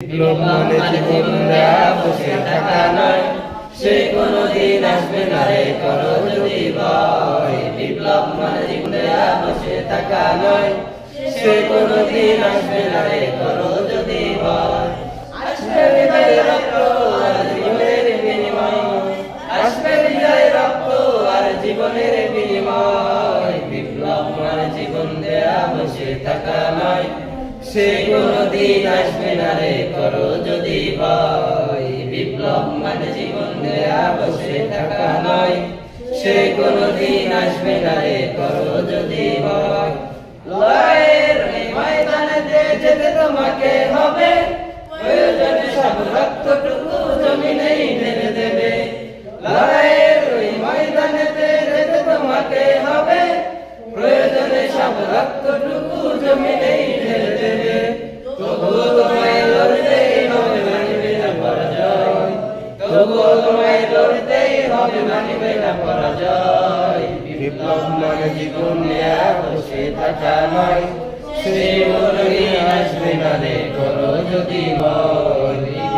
বিপ্লব মানে জীবন দেয়া বসে থাকা নয়, সে কোনদিন আসবে না রে করো যদি ভয়। বিপ্লব মানে জীবন দেয়া বসে থাকা নয়, সে কোনদিন আসবে না রে করো যদি ভয়। আসবে বিজয় রক্ত আর জীবনের বিনিময়, আসবে বিজয় রক্ত আর জীবনের বিনিময়। বিপ্লব মানে জীবন দেয়া বসে থাকা নয়, সে কোনদিন আসবে না রে করো যদি ভয়। বিপ্লব মানে জীবন দেয়া বসে থাকা নয়, সে কোনদিন আসবে না রে করো যদি ভয়। লড়াইয়ের এই ময়দানেতে যেতে তোমাকে হবে, প্রয়োজনে সব রক্তটুকু জমিনেই ঢেলে দেবে। লড়াইয়ের ওই ময়দানেতে যেতে তোমাকে হবে, প্রয়োজনে সব রক্তটুকু জমিনেই ঢেলে দেবে। তবুও তোমায় লড়তেই হবে, মানিবে না পরাজয়। তবুও তোমায় লড়তেই হবে, মানিবে না পরাজয়। বিপ্লব মানে জীবন নেয়া বসে থাকা নয়, সে কোনদিন আসবে না রে করো যদি ভয়।